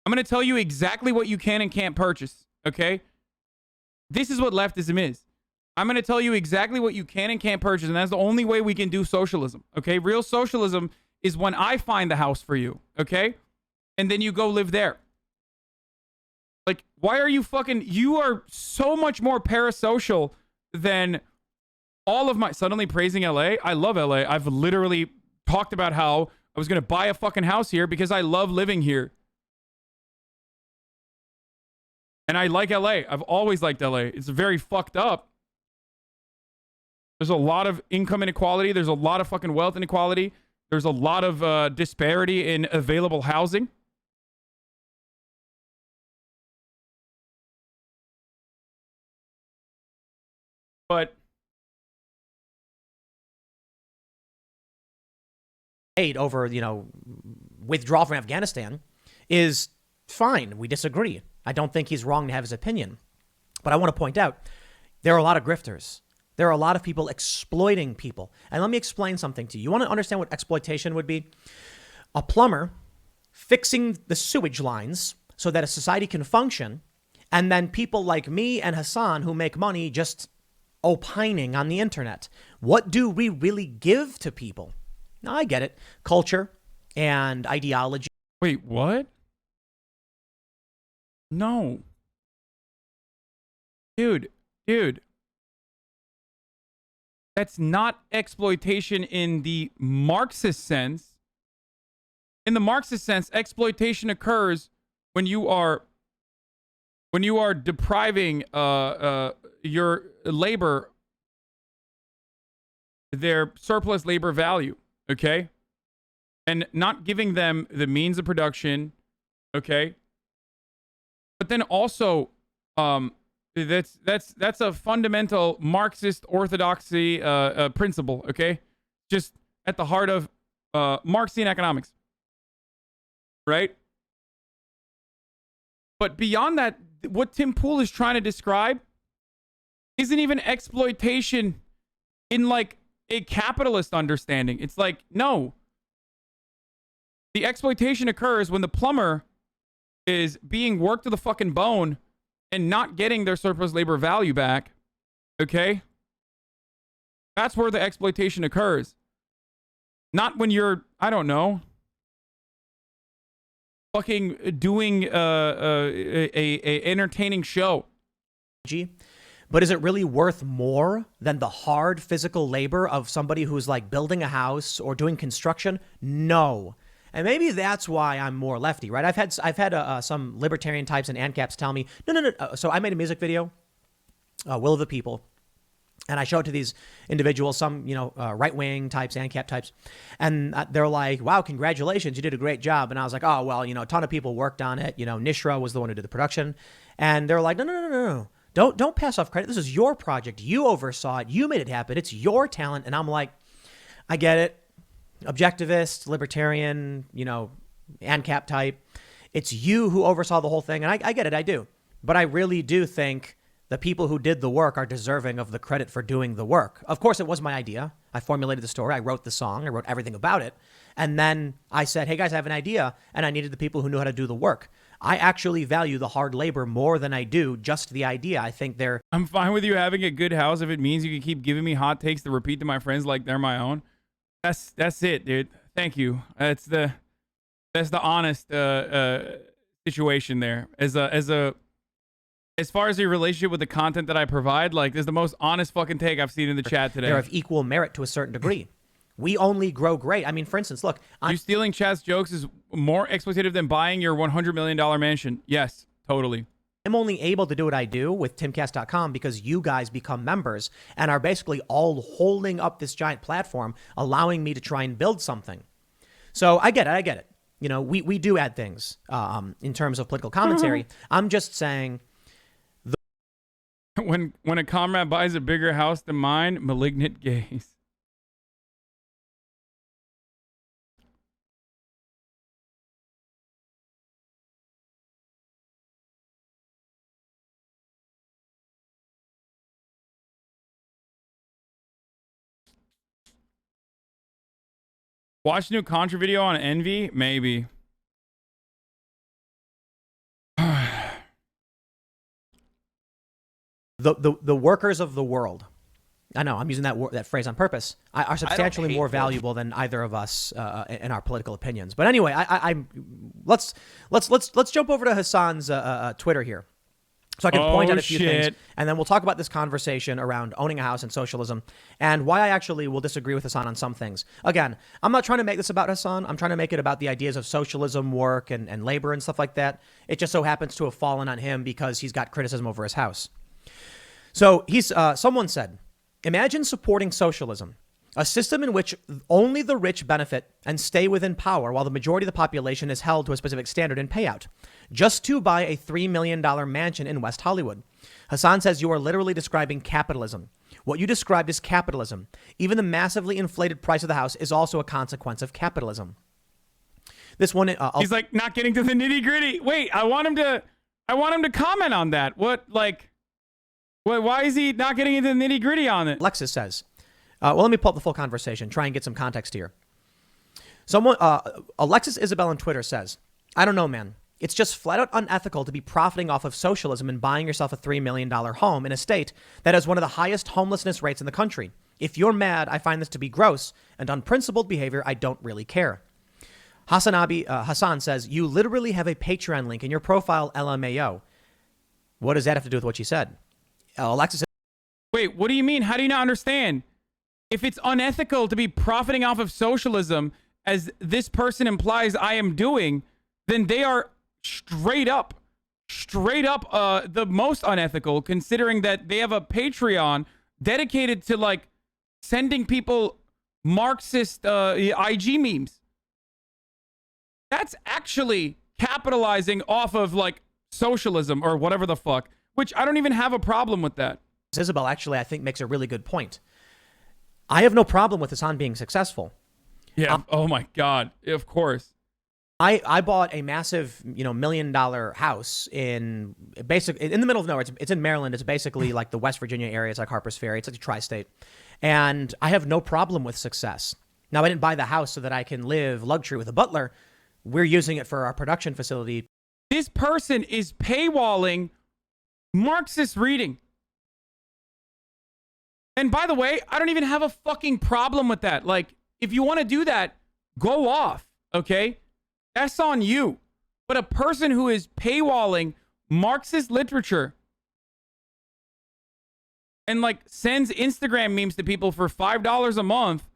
[SPEAKER 2] gonna tell you exactly what you can and can't purchase. Okay. This is what leftism is. I'm going to tell you exactly what you can and can't purchase, and that's the only way we can do socialism, okay? Real socialism is when I find the house for you, okay? And then you go live there. Like, why are you fucking... You are so much more parasocial than all of my... Suddenly praising LA? I love LA. I've literally talked about how I was going to buy a fucking house here because I love living here. And I like LA. I've always liked LA. It's very fucked up. There's a lot of income inequality. There's a lot of fucking wealth inequality. There's a lot of disparity in available housing. But
[SPEAKER 1] over, you know, withdrawal from Afghanistan is fine. We disagree. I don't think he's wrong to have his opinion. But I want to point out, there are a lot of grifters. There are a lot of people exploiting people. And let me explain something to you. You want to understand what exploitation would be? A plumber fixing the sewage lines so that a society can function, and then people like me and Hasan who make money just opining on the internet. What do we really give to people? Now, I get it. Culture and ideology.
[SPEAKER 2] Wait, what? No. Dude. That's not exploitation in the Marxist sense. In the Marxist sense, exploitation occurs when you are depriving your labor their surplus labor value, okay? And not giving them the means of production, okay? But then also that's a fundamental Marxist orthodoxy principle, okay? Just at the heart of Marxian economics, right? But beyond that, what Tim Pool is trying to describe isn't even exploitation in like a capitalist understanding. It's like, no. The exploitation occurs when the plumber is being worked to the fucking bone and not getting their surplus labor value back, okay? That's where the exploitation occurs. Not when you're, I don't know, fucking doing a entertaining show.
[SPEAKER 1] But is it really worth more than the hard physical labor of somebody who's like building a house or doing construction? No. And maybe that's why I'm more lefty, right? I've had some libertarian types and ANCAPs tell me, no. So I made a music video, Will of the People. And I show it to these individuals, some, right-wing types, ANCAP types. And they're like, wow, congratulations, you did a great job. And I was like, oh, well, a ton of people worked on it. Nishra was the one who did the production. And they're like, no. Don't pass off credit. This is your project. You oversaw it. You made it happen. It's your talent. And I'm like, I get it. Objectivist, libertarian, ANCAP type. It's you who oversaw the whole thing. And I get it. I do. But I really do think the people who did the work are deserving of the credit for doing the work. Of course, it was my idea. I formulated the story. I wrote the song. I wrote everything about it. And then I said, hey, guys, I have an idea. And I needed the people who knew how to do the work. I actually value the hard labor more than I do just the idea. I think I'm
[SPEAKER 2] fine with you having a good house if it means you can keep giving me hot takes to repeat to my friends like they're my own. That's it, dude. Thank you. That's the honest situation there. As far as your relationship with the content that I provide, like, there's the most honest fucking take I've seen in the chat today.
[SPEAKER 1] They're of equal merit to a certain degree. We only grow great. I mean, for instance, look.
[SPEAKER 2] You stealing chat's jokes is more exploitative than buying your $100 million mansion. Yes, totally.
[SPEAKER 1] I'm only able to do what I do with timcast.com because you guys become members and are basically all holding up this giant platform, allowing me to try and build something. So I get it. We do add things in terms of political commentary. I'm just saying...
[SPEAKER 2] When a comrade buys a bigger house than mine, malignant gaze. Watch a new Contra video on Envy? Maybe.
[SPEAKER 1] The workers of the world, I know I'm using that phrase on purpose, are substantially more valuable than either of us in our political opinions. But anyway, let's jump over to Hasan's Twitter here, so I can point out a few things, and then we'll talk about this conversation around owning a house and socialism, and why I actually will disagree with Hasan on some things. Again, I'm not trying to make this about Hasan. I'm trying to make it about the ideas of socialism, work, and labor and stuff like that. It just so happens to have fallen on him because he's got criticism over his house. So someone said, imagine supporting socialism, a system in which only the rich benefit and stay within power while the majority of the population is held to a specific standard in payout, just to buy a $3 million mansion in West Hollywood. Hasan says you are literally describing capitalism. What you described is capitalism. Even the massively inflated price of the house is also a consequence of capitalism. This one,
[SPEAKER 2] he's like not getting to the nitty gritty. Wait, I want him to comment on that. Why is he not getting into the nitty gritty on it?
[SPEAKER 1] Alexis says, let me pull up the full conversation, try and get some context here. Alexis Isabel on Twitter says, I don't know, man. It's just flat out unethical to be profiting off of socialism and buying yourself a $3 million home in a state that has one of the highest homelessness rates in the country. If you're mad, I find this to be gross and unprincipled behavior. I don't really care. Hasanabi, Hasan says, you literally have a Patreon link in your profile, LMAO. What does that have to do with what she said? Alexis.
[SPEAKER 2] Wait, what do you mean? How do you not understand? If it's unethical to be profiting off of socialism, as this person implies I am doing, then they are straight up the most unethical, considering that they have a Patreon dedicated to like sending people Marxist IG memes. That's actually capitalizing off of like socialism or whatever the fuck. Which I don't even have a problem with that.
[SPEAKER 1] Isabel actually, I think, makes a really good point. I have no problem with Hasan being successful.
[SPEAKER 2] Yeah. Oh my God. Of course.
[SPEAKER 1] I bought a massive, $1 million house in the middle of nowhere. It's in Maryland. It's basically like the West Virginia area. It's like Harper's Ferry. It's like a tri-state. And I have no problem with success. Now, I didn't buy the house so that I can live luxury with a butler. We're using it for our production facility.
[SPEAKER 2] This person is paywalling Marxist reading. And by the way, I don't even have a fucking problem with that. Like, if you want to do that, go off, okay? That's on you. But a person who is paywalling Marxist literature and like sends Instagram memes to people for $5 a month,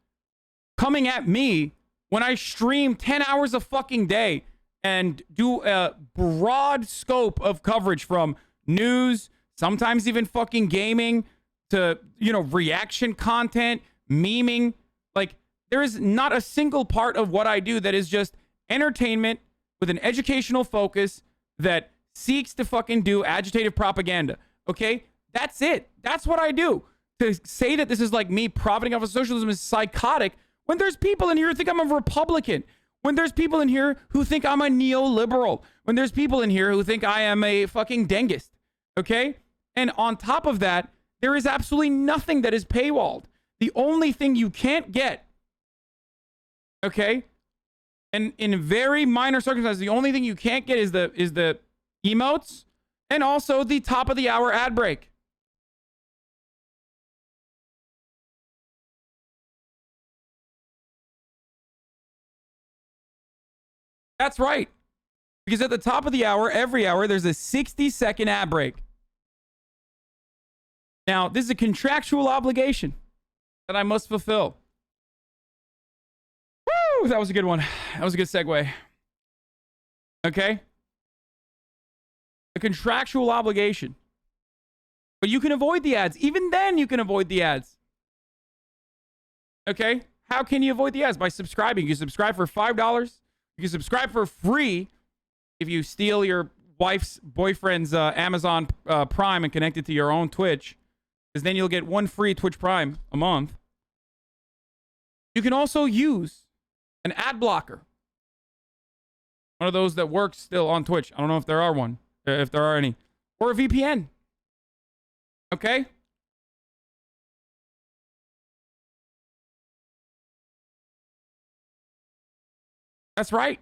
[SPEAKER 2] coming at me when I stream 10 hours a fucking day and do a broad scope of coverage from news, sometimes even fucking gaming, to, you know, reaction content, memeing. Like, there is not a single part of what I do that is just entertainment with an educational focus that seeks to fucking do agitative propaganda. Okay? That's it. That's what I do. To say that this is like me profiting off of socialism is psychotic when there's people in here who think I'm a Republican. When there's people in here who think I'm a neoliberal. When there's people in here who think I am a fucking dengist. Okay? And on top of that, there is absolutely nothing that is paywalled. The only thing you can't get, okay, and in very minor circumstances, the only thing you can't get is the emotes and also the top of the hour ad break. That's right. Because at the top of the hour, every hour, there's a 60-second ad break. Now, this is a contractual obligation that I must fulfill. Woo! That was a good one. That was a good segue. Okay? A contractual obligation. But you can avoid the ads. Even then, you can avoid the ads. Okay? How can you avoid the ads? By subscribing. You can subscribe for $5. You can subscribe for free if you steal your wife's boyfriend's Amazon Prime and connect it to your own Twitch. Because then you'll get one free Twitch Prime a month. You can also use an ad blocker. One of those that works still on Twitch. I don't know if there are one, if there are any. Or a VPN. Okay? That's right.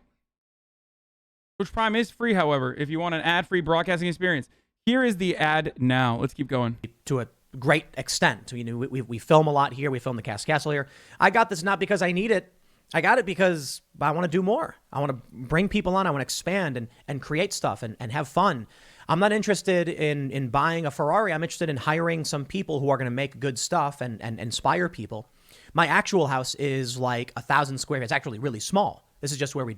[SPEAKER 2] Twitch Prime is free, however, if you want an ad-free broadcasting experience. Here is the ad now. Let's keep going.
[SPEAKER 1] To a great extent. You know, we film a lot here. We film the Castle here. I got this not because I need it. I got it because I want to do more. I want to bring people on. I want to expand and create stuff and have fun. I'm not interested in buying a Ferrari. I'm interested in hiring some people who are going to make good stuff and inspire people. My actual house is like 1,000 square feet. It's actually really small. This is just where we...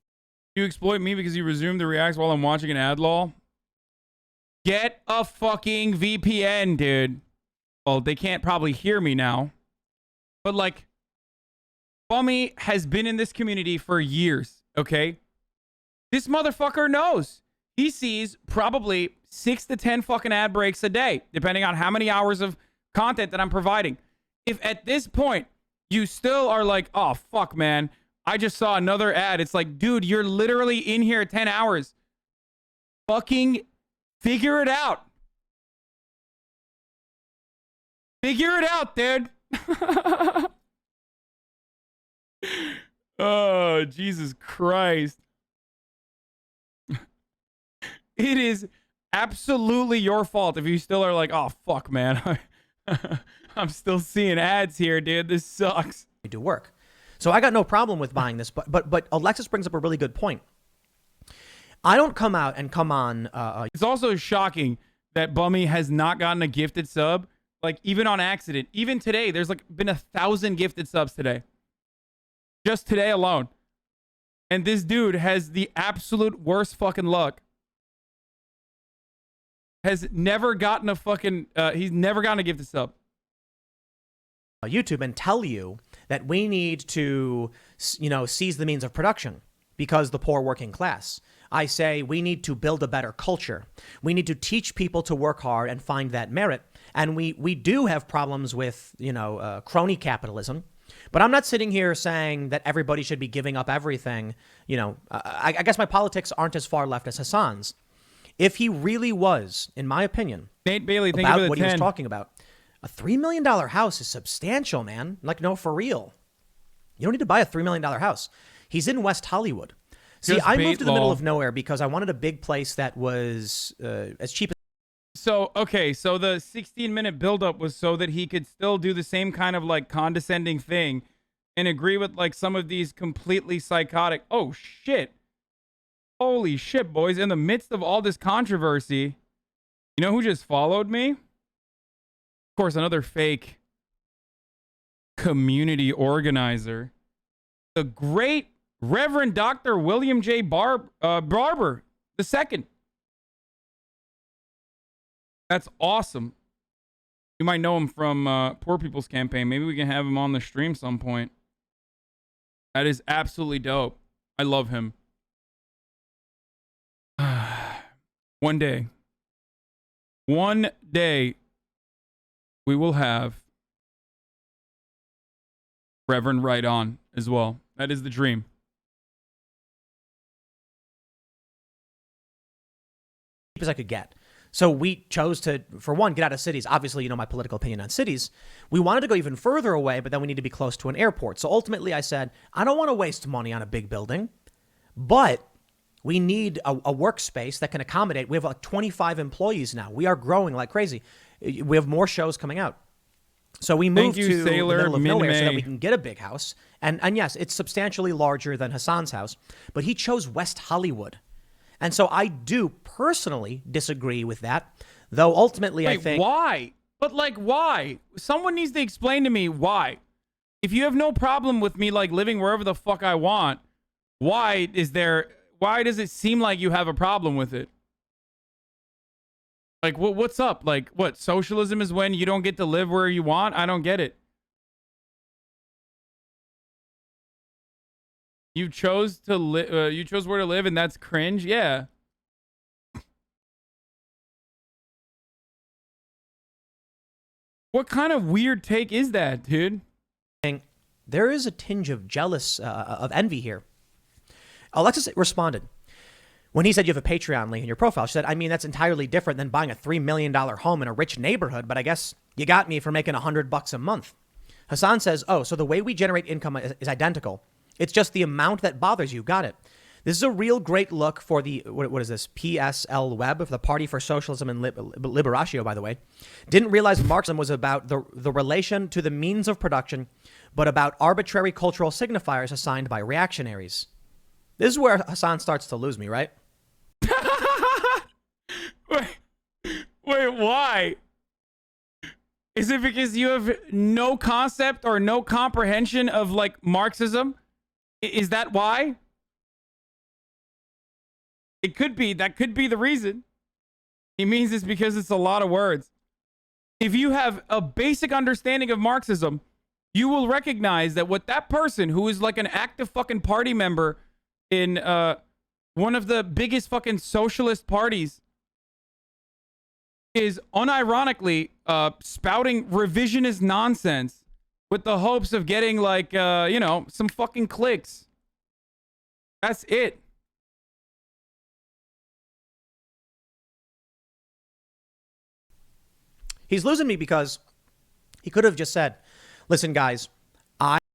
[SPEAKER 2] You exploit me because you resume the reacts while I'm watching an ad law? Get a fucking VPN, dude. Well, they can't probably hear me now. But, like, Bummy has been in this community for years, okay? This motherfucker knows. He sees probably 6 to 10 fucking ad breaks a day, depending on how many hours of content that I'm providing. If at this point, you still are like, oh, fuck, man, I just saw another ad. It's like, dude, you're literally in here 10 hours. Fucking figure it out. Figure it out, dude. Oh, Jesus Christ. It is absolutely your fault if you still are like, oh, fuck, man. I'm still seeing ads here, dude. This sucks.
[SPEAKER 1] We do work. So I got no problem with buying this, but Alexis brings up a really good point. I don't come out and come on.
[SPEAKER 2] It's also shocking that Bummy has not gotten a gifted sub. Like, even on accident. Even today, there's like been 1,000 gifted subs today. Just today alone. And this dude has the absolute worst fucking luck. Has never gotten a fucking... he's never gotten a gifted sub.
[SPEAKER 1] YouTube and tell you that we need to, you know, seize the means of production because the poor working class. I say we need to build a better culture. We need to teach people to work hard and find that merit. And we do have problems with, you know, crony capitalism. But I'm not sitting here saying that everybody should be giving up everything. You know, I guess my politics aren't as far left as Hasan's. If he really was, in my opinion,
[SPEAKER 2] Nate Bailey, thank you
[SPEAKER 1] about
[SPEAKER 2] for the
[SPEAKER 1] what
[SPEAKER 2] 10.
[SPEAKER 1] he was talking about, a $3 million house is substantial, man. Like, no, for real. You don't need to buy a $3 million house. He's in West Hollywood. See, I moved to the middle of nowhere because I wanted a big place that was as cheap as...
[SPEAKER 2] So, okay, so the 16-minute buildup was so that he could still do the same kind of, like, condescending thing and agree with, like, some of these completely psychotic... Oh, shit. Holy shit, boys. In the midst of all this controversy, you know who just followed me? course, another fake community organizer, the great Reverend Dr. William J. Barber II. That's awesome. You might know him from Poor People's Campaign. Maybe we can have him on the stream some point. That is absolutely dope. I love him. One day, we will have Reverend Right on as well. That is the dream.
[SPEAKER 1] As I could get. So we chose to, for one, get out of cities. Obviously, you know my political opinion on cities. We wanted to go even further away, but then we need to be close to an airport. So ultimately, I said, I don't want to waste money on a big building, but we need a workspace that can accommodate. We have like 25 employees now. We are growing like crazy. We have more shows coming out. So we moved to the middle of nowhere so that we can get a big house. And yes, it's substantially larger than Hasan's house, but he chose West Hollywood. And so I do personally disagree with that, though ultimately I think...
[SPEAKER 2] Why? But like, why? Someone needs to explain to me why. If you have no problem with me like living wherever the fuck I want, why does it seem like you have a problem with it? Like, what's up? Like, what? Socialism is when you don't get to live where you want? I don't get it. You chose to live. You chose where to live, and that's cringe. Yeah. What kind of weird take is that, dude?
[SPEAKER 1] There is a tinge of of envy here. Alexis responded when he said you have a Patreon link in your profile. She said, I mean, that's entirely different than buying a $3 million home in a rich neighborhood, but I guess you got me for making $100 a month. Hasan says, oh, so the way we generate income is identical. It's just the amount that bothers you. Got it. This is a real great look for the, what is this? PSL Web, for the Party for Socialism and Liberatio, by the way. Didn't realize Marxism was about the relation to the means of production, but about arbitrary cultural signifiers assigned by reactionaries. This is where Hasan starts to lose me, right?
[SPEAKER 2] Wait, why? Is it because you have no concept or no comprehension of like Marxism? Is that why? It could be. That could be the reason. He means it's because it's a lot of words. If you have a basic understanding of Marxism, you will recognize that what that person who is like an active fucking party member in one of the biggest fucking socialist parties is unironically spouting revisionist nonsense with the hopes of getting like, you know, some fucking clicks. That's it.
[SPEAKER 1] He's losing me because he could have just said, listen, guys,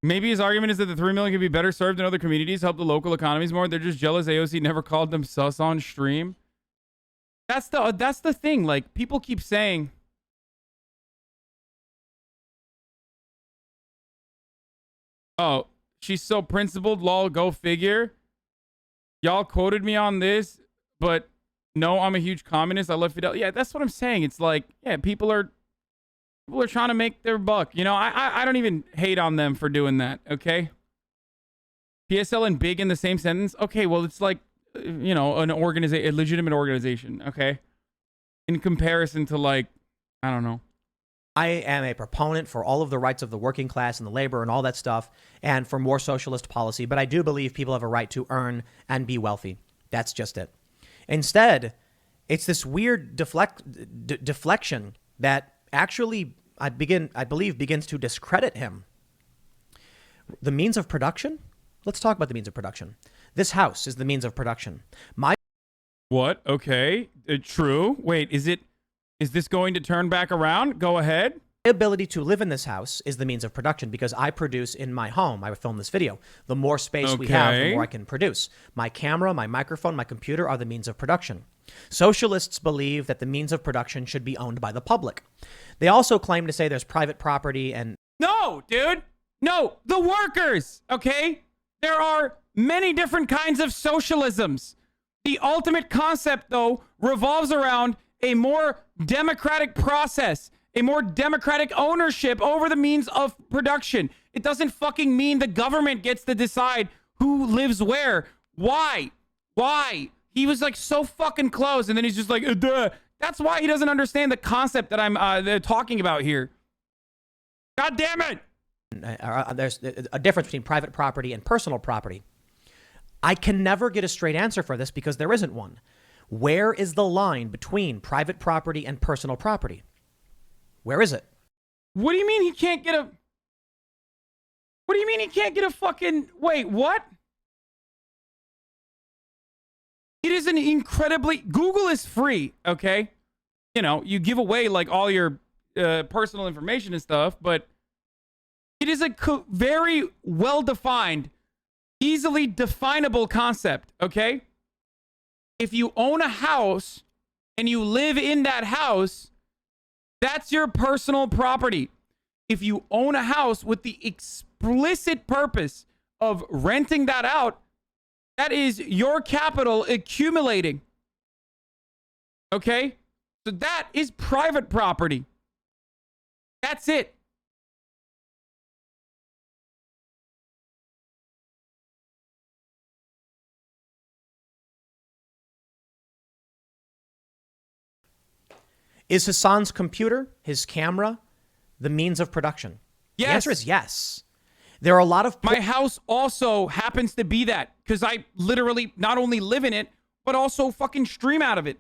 [SPEAKER 2] maybe his argument is that the 3 million could be better served in other communities, help the local economies more. They're just jealous AOC never called them sus on stream. That's the thing. Like, people keep saying, oh, she's so principled, lol, go figure. Y'all quoted me on this, but no, I'm a huge communist. I love Fidel. Yeah, that's what I'm saying. It's like, yeah, people are trying to make their buck. You know, I don't even hate on them for doing that, okay? PSL and big in the same sentence? Okay, well, it's like, you know, a legitimate organization, okay? In comparison to, like, I don't know.
[SPEAKER 1] I am a proponent for all of the rights of the working class and the labor and all that stuff, and for more socialist policy, but I do believe people have a right to earn and be wealthy. That's just it. Instead, it's this weird deflection that actually, I believe, begins to discredit him. The means of production? Let's talk about the means of production. This house is the means of production.
[SPEAKER 2] What? Okay. True. Wait, is this going to turn back around? Go ahead.
[SPEAKER 1] My ability to live in this house is the means of production because I produce in my home. I film this video. The more space we have, the more I can produce. My camera, my microphone, my computer are the means of production. Socialists believe that the means of production should be owned by the public. They also claim to say there's private property and...
[SPEAKER 2] No, dude. No, the workers, okay? There are many different kinds of socialisms. The ultimate concept, though, revolves around a more democratic process, a more democratic ownership over the means of production. It doesn't fucking mean the government gets to decide who lives where. Why? He was like so fucking close, and then he's just like, duh. That's why he doesn't understand the concept that I'm talking about here. God damn it!
[SPEAKER 1] There's a difference between private property and personal property. I can never get a straight answer for this because there isn't one. Where is the line between private property and personal property? Where is it?
[SPEAKER 2] What do you mean he can't get a... What do you mean he can't get a fucking... Wait, what? It is an incredibly... Google is free, okay? You know, you give away like all your personal information and stuff, but it is a very well-defined, easily definable concept, okay? If you own a house and you live in that house, that's your personal property. If you own a house with the explicit purpose of renting that out, that is your capital accumulating. Okay? So that is private property. That's it.
[SPEAKER 1] Is Hasan's computer, his camera, the means of production?
[SPEAKER 2] Yes.
[SPEAKER 1] The answer is yes. There are a lot of...
[SPEAKER 2] My house also happens to be that because I literally not only live in it, but also fucking stream out of it.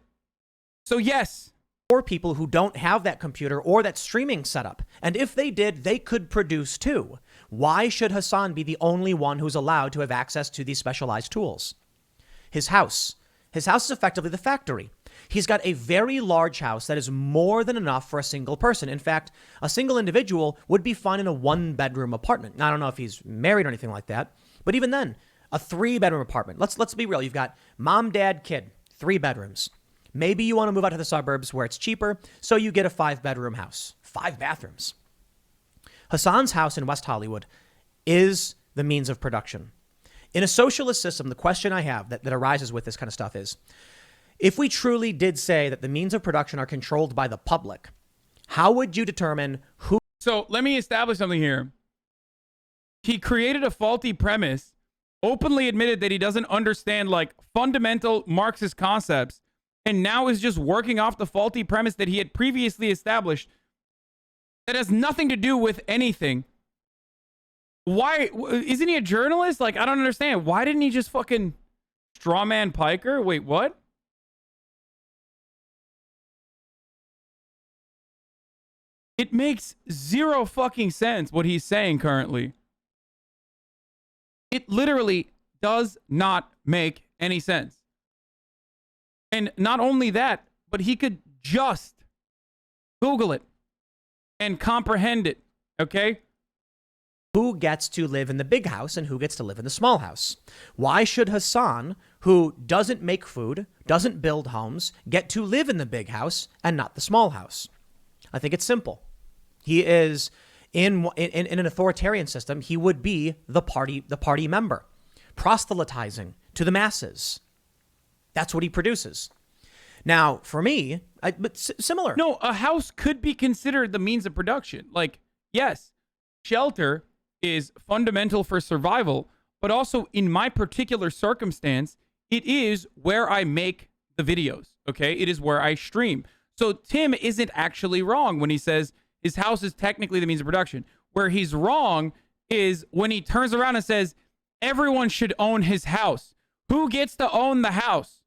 [SPEAKER 2] So yes.
[SPEAKER 1] Or people who don't have that computer or that streaming setup. And if they did, they could produce too. Why should Hasan be the only one who's allowed to have access to these specialized tools? His house. His house is effectively the factory. He's got a very large house that is more than enough for a single person. In fact, a single individual would be fine in a 1-bedroom apartment. Now, I don't know if he's married or anything like that, but even then, a 3-bedroom apartment. Let's be real. You've got mom, dad, kid, 3 bedrooms. Maybe you want to move out to the suburbs where it's cheaper, so you get a 5-bedroom house, 5 bathrooms. Hasan's house in West Hollywood is the means of production. In a socialist system, the question I have that arises with this kind of stuff is, if we truly did say that the means of production are controlled by the public, how would you determine who...
[SPEAKER 2] So let me establish something here. He created a faulty premise, openly admitted that he doesn't understand like fundamental Marxist concepts, and now is just working off the faulty premise that he had previously established that has nothing to do with anything. Why? Isn't he a journalist? Like, I don't understand. Why didn't he just fucking strawman Piker? Wait, what? It makes zero fucking sense what he's saying currently. It literally does not make any sense. And not only that, but he could just Google it and comprehend it, okay?
[SPEAKER 1] Who gets to live in the big house and who gets to live in the small house? Why should Hasan, who doesn't make food, doesn't build homes, get to live in the big house and not the small house? I think it's simple. He is in an authoritarian system. He would be the party member, proselytizing to the masses. That's what he produces. Now, for me, but similar.
[SPEAKER 2] No, a house could be considered the means of production. Like, yes, shelter is fundamental for survival, but also in my particular circumstance, it is where I make the videos. Okay, it is where I stream. So Tim isn't actually wrong when he says his house is technically the means of production. Where he's wrong is when he turns around and says, everyone should own his house. Who gets to own the house?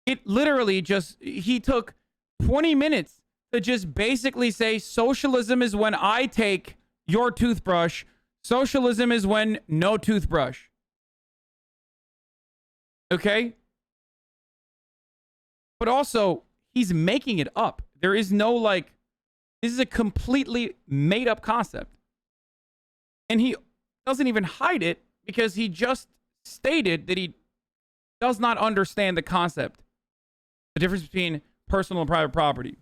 [SPEAKER 2] It literally just, he took 20 minutes to just basically say, socialism is when I take your toothbrush. Socialism is when no toothbrush. Okay? But also, he's making it up. There is no like, this is a completely made up concept. And he doesn't even hide it because he just stated that he does not understand the concept. The difference between personal and private property.